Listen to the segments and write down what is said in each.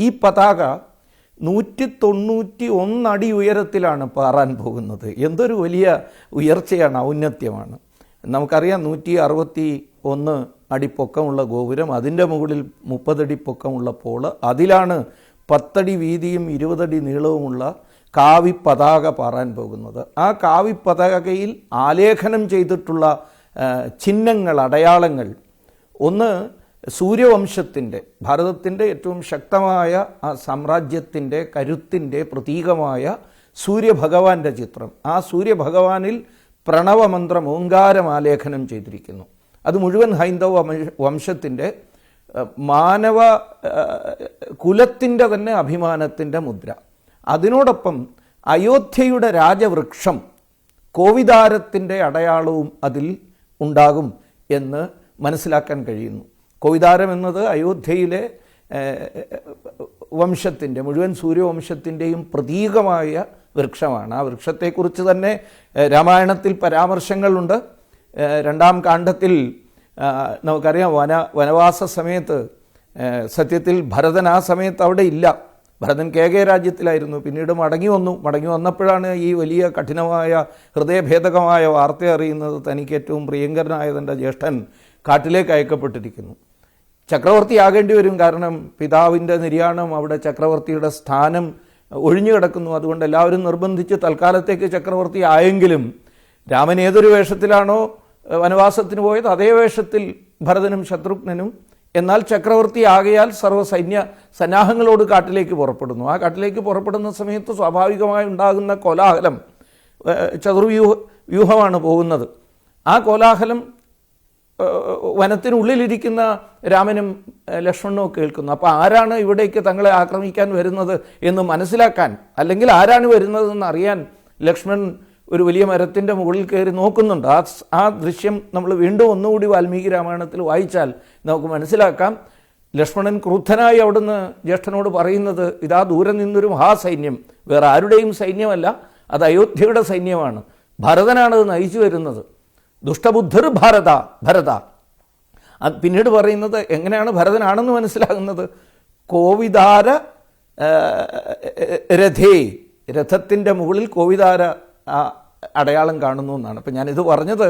ഈ പതാക 191 അടി ഉയരത്തിലാണ് പാറാൻ പോകുന്നത്. എന്തൊരു വലിയ ഉയർച്ചയാണ്, ഔന്നത്യമാണ്. നമുക്കറിയാം 161 അടി പൊക്കമുള്ള ഗോപുരം, അതിൻ്റെ മുകളിൽ 30 അടി പൊക്കമുള്ള പോള്, അതിലാണ് 10 അടി വീതിയും 20 അടി നീളവുമുള്ള കാവി പതാക പാറാൻ പോകുന്നത്. ആ കാവി പതാകയിൽ ആലേഖനം ചെയ്തിട്ടുള്ള ചിഹ്നങ്ങൾ, അടയാളങ്ങൾ, ഒന്ന് സൂര്യവംശത്തിൻ്റെ, ഭാരതത്തിൻ്റെ ഏറ്റവും ശക്തമായ ആ സാമ്രാജ്യത്തിൻ്റെ കരുത്തിൻ്റെ പ്രതീകമായ സൂര്യഭഗവാന്റെ ചിത്രം. ആ സൂര്യഭഗവാനിൽ പ്രണവമന്ത്രം, ഓങ്കാരം ആലേഖനം ചെയ്തിരിക്കുന്നു. അത് മുഴുവൻ ഹൈന്ദവ വംശത്തിൻ്റെ, മാനവ കുലത്തിൻ്റെ തന്നെ അഭിമാനത്തിൻ്റെ മുദ്ര. അതിനോടൊപ്പം അയോധ്യയുടെ രാജവൃക്ഷം, കോവിദാരത്തിൻ്റെ അടയാളവും അതിൽ ഉണ്ടാകും എന്ന് മനസ്സിലാക്കാൻ കഴിയുന്നു. കോവിദാരം എന്നത് അയോധ്യയിലെ വംശത്തിൻ്റെ, മുഴുവൻ സൂര്യവംശത്തിൻ്റെയും പ്രതീകമായ വൃക്ഷമാണ്. ആ വൃക്ഷത്തെക്കുറിച്ച് തന്നെ രാമായണത്തിൽ പരാമർശങ്ങളുണ്ട്. 2-ാം കാണ്ഡത്തിൽ നമുക്കറിയാം, വനവാസ സമയത്ത് സത്യത്തിൽ ഭരതൻ ആ സമയത്ത് അവിടെ ഇല്ല. ഭരതൻ കേകയ രാജ്യത്തിലായിരുന്നു. പിന്നീട് മടങ്ങി വന്നപ്പോഴാണ് ഈ വലിയ കഠിനമായ ഹൃദയഭേദകമായ വാർത്ത അറിയുന്നത്. തനിക്ക് ഏറ്റവും പ്രിയങ്കരനായ തൻ്റെ ജ്യേഷ്ഠൻ കാട്ടിലേക്ക് അയക്കപ്പെട്ടിരിക്കുന്നു. ചക്രവർത്തിയാകേണ്ടി വരും, കാരണം പിതാവിൻ്റെ നിര്യാണം, അവിടെ ചക്രവർത്തിയുടെ സ്ഥാനം ഒഴിഞ്ഞു കിടക്കുന്നു. അതുകൊണ്ട് എല്ലാവരും നിർബന്ധിച്ച് തൽക്കാലത്തേക്ക് ചക്രവർത്തി ആയെങ്കിലും രാമൻ ഏതൊരു വേഷത്തിലാണോ വനവാസത്തിന് പോയത്, അതേ വേഷത്തിൽ ഭരതനും ശത്രുഘ്നനും, എന്നാൽ ചക്രവർത്തി ആകയാൽ സന്നാഹങ്ങളോട് കാട്ടിലേക്ക് പുറപ്പെടുന്നു. ആ കാട്ടിലേക്ക് പുറപ്പെടുന്ന സമയത്ത് സ്വാഭാവികമായി ഉണ്ടാകുന്ന കോലാഹലം, ചതുർവ്യൂഹമാണ് പോകുന്നത്. ആ കോലാഹലം വനത്തിനുള്ളിലിരിക്കുന്ന രാമനും ലക്ഷ്മണനും കേൾക്കുന്നു. അപ്പോൾ ആരാണ് ഇവിടേക്ക് തങ്ങളെ ആക്രമിക്കാൻ വരുന്നത് എന്ന് മനസ്സിലാക്കാൻ, അല്ലെങ്കിൽ ആരാണ് വരുന്നതെന്ന് അറിയാൻ ലക്ഷ്മണൻ ഒരു വലിയ മരത്തിൻ്റെ മുകളിൽ കയറി നോക്കുന്നുണ്ട്. ആ ദൃശ്യം നമ്മൾ വീണ്ടും ഒന്നുകൂടി വാൽമീകി രാമായണത്തിൽ വായിച്ചാൽ നമുക്ക് മനസ്സിലാക്കാം. ലക്ഷ്മണൻ ക്രുദ്ധനായി അവിടുന്ന് ജ്യേഷ്ഠനോട് പറയുന്നത്, ഇതാ ദൂരെ നിന്നൊരു മഹാസൈന്യം, വേറെ ആരുടെയും സൈന്യമല്ല, അത് അയോധ്യയുടെ സൈന്യമാണ്, ഭരതനാണത് നയിച്ചു വരുന്നത്. ദുഷ്ടബുദ്ധിർ ഭരത. പിന്നീട് പറയുന്നത് എങ്ങനെയാണ് ഭരതനാണെന്ന് മനസ്സിലാകുന്നത്, കോവിദാര രഥേ, രഥത്തിൻ്റെ മുകളിൽ കോവിദാര അടയാളം കാണുന്നു എന്നാണ്. അപ്പം ഞാനിത് പറഞ്ഞത്,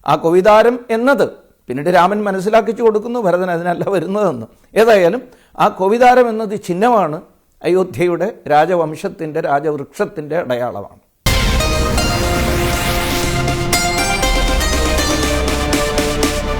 ആ കോവിദാരം എന്നത് പിന്നീട് രാമൻ മനസ്സിലാക്കിച്ചു കൊടുക്കുന്നു, ഭരതൻ അതിനല്ല വരുന്നതെന്ന്. ഏതായാലും ആ കോവിദാരം എന്നത് ചിഹ്നമാണ്, അയോധ്യയുടെ രാജവംശത്തിൻ്റെ, രാജവൃക്ഷത്തിൻ്റെ അടയാളമാണ്.